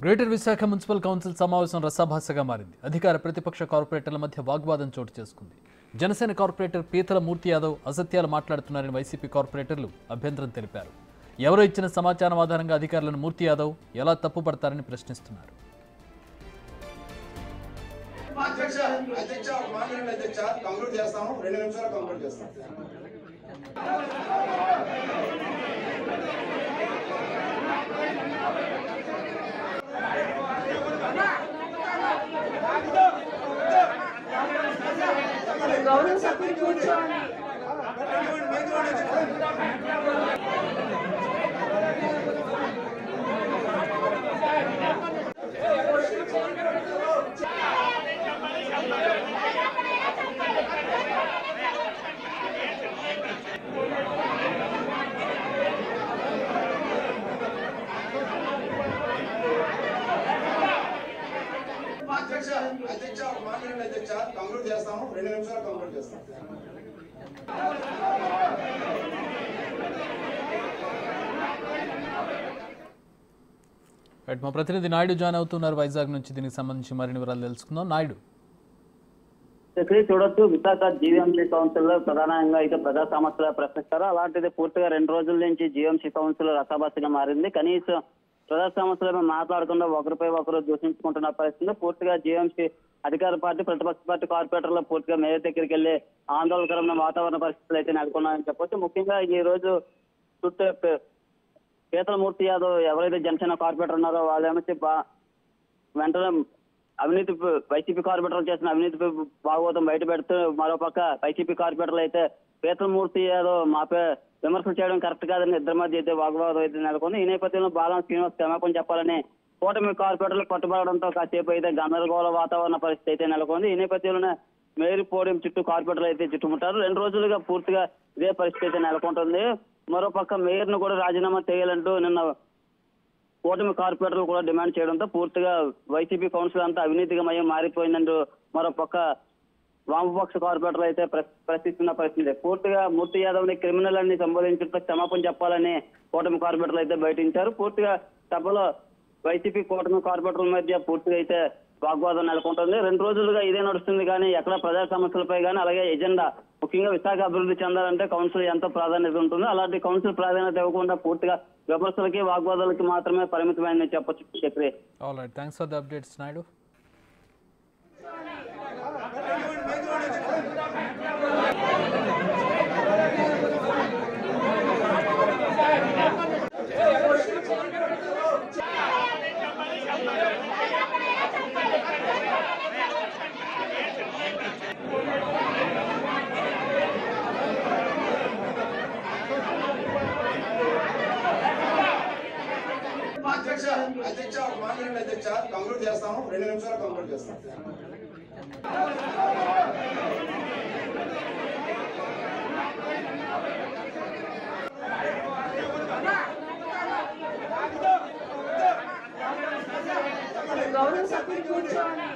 Greater Visakha municipal council సమావేశం రసాభాసగా మారింది. అధికార ప్రతిపక్ష కార్పొరేటర్ల మధ్య వాగ్వాదం చోటు చేసుకుంది. జనసేన కార్పొరేటర్ పీతల మూర్తి యాదవ్ అసత్యాలు మాట్లాడుతున్నారని వైసీపీ కార్పొరేటర్లు అభ్యంతరం తెలిపారు. ఎవరో ఇచ్చిన సమాచారం ఆధారంగా అధికారులను మూర్తి యాదవ్ ఎలా తప్పుపడతారని ప్రశ్నిస్తున్నారు. గౌరవ సభ్యులు కూర్చోండి. అధ్యక్ష మాట్లాడండి అధ్యక్ష, కంక్లూడ్ చేస్తాము. 2 నిమిషాలు కంక్లూడ్ చేస్తాం. మా ప్రతినిధి నాయుడు జాయిన్ అవుతున్నారు వైజాగ్ నుంచి. దీనికి సంబంధించి మరిన్ని వివరాలు తెలుసుకుందాం. నాయుడు, చూడొచ్చు, విశాఖ జీవీఎంసీ కౌన్సిల్ లో ప్రధానంగా అయితే ప్రజా సమస్యలు ప్రశ్నిస్తారు. అలాంటిది పూర్తిగా 2 రోజుల నుంచి జీవీఎంసీ కౌన్సిల్ రసాభాసగా మారింది. కనీసం ప్రజా సమస్యలు మాట్లాడకుండా ఒకరిపై ఒకరు దూషించుకుంటున్న పరిస్థితి. పూర్తిగా జీవీఎంసీ అధికార పార్టీ ప్రతిపక్ష పార్టీ కార్పొరేటర్లు పూర్తిగా మేయర్ దగ్గరికి వెళ్లి ఆందోళనకరమైన వాతావరణ పరిస్థితులు అయితే నెలకొన్నాయని చెప్పొచ్చు. ముఖ్యంగా ఈ రోజు పీతల మూర్తి యాదవ్ ఎవరైతే జనసేన కార్పొరేటర్ ఉన్నారో వాళ్ళేమో వెంటనే అవినీతి వైసీపీ కార్పొరేటర్లు చేసిన అవినీతిపై భాగవతం బయట పెడుతూ, మరోపక్క వైసీపీ కార్పొరేటర్లు అయితే పీతల మూర్తి యాదవ్ మాపై విమర్శలు చేయడం కరెక్ట్ కాదని ఇద్దరి మధ్య అయితే వాగ్వాదం అయితే నెలకొంది. ఈ నేపథ్యంలో బాలం శ్రీనివాస్ క్షమాపణ చెప్పాలని కూటమి కార్పొరేటర్లు పట్టుబడడంతో కాసేపు అయితే గందరగోళ వాతావరణ పరిస్థితి అయితే నెలకొంది. ఈ నేపథ్యంలోనే మేరీ పోడియం చుట్టూ కార్పొరేటర్లు అయితే చుట్టుముట్టారు. 2 రోజులుగా పూర్తిగా ఇదే పరిస్థితి అయితే నెలకొంటుంది. మరోపక్క మేయర్ ను కూడా రాజీనామా చేయాలంటూ నిన్న కూటమి కార్పొరేటర్లు కూడా డిమాండ్ చేయడంతో పూర్తిగా వైసీపీ కౌన్సిల్ అంతా అవినీతిగమయం మారిపోయిందంటూ మరోపక్క వామపక్ష కార్పొరేటర్లు అయితే ప్రశ్నిస్తున్న పరిస్థితి. పూర్తిగా మూర్తి యాదవ్ ని క్రిమినల్ అని సంబోధించడంతో క్షమాపణ చెప్పాలని కూటమి కార్పొరేటర్లు అయితే బయటించారు. పూర్తిగా సభలో వైసీపీ కూటమి కార్పొరేటర్ల మధ్య పూర్తిగా అయితే వాగ్వాదం నెలకొంటుంది. 2 రోజులుగా ఇదే నడుస్తుంది కానీ ఎక్కడ ప్రజా సమస్యలపై కానీ, అలాగే ఎజెండా ముఖ్యంగా విశాఖ అభివృద్ధి చెందాలంటే కౌన్సిల్ ఎంతో ప్రాధాన్యత ఉంటుంది. అలాంటి కౌన్సిల్ ప్రాధాన్యత ఇవ్వకుండా పూర్తిగా విమర్శలకి వాగ్వాదాలకి మాత్రమే పరిమితమైందని చెప్పొచ్చు. Chakri, all right, thanks for the updates Naidu. అధ్యక్ష మాట్లాడండి అధ్యక్ష, కంక్లూడ్ చేస్తాము. 2 నిమిషాలు కంక్లూడ్ చేస్తాం. గౌరవ సభ్యులు కూర్చోండి.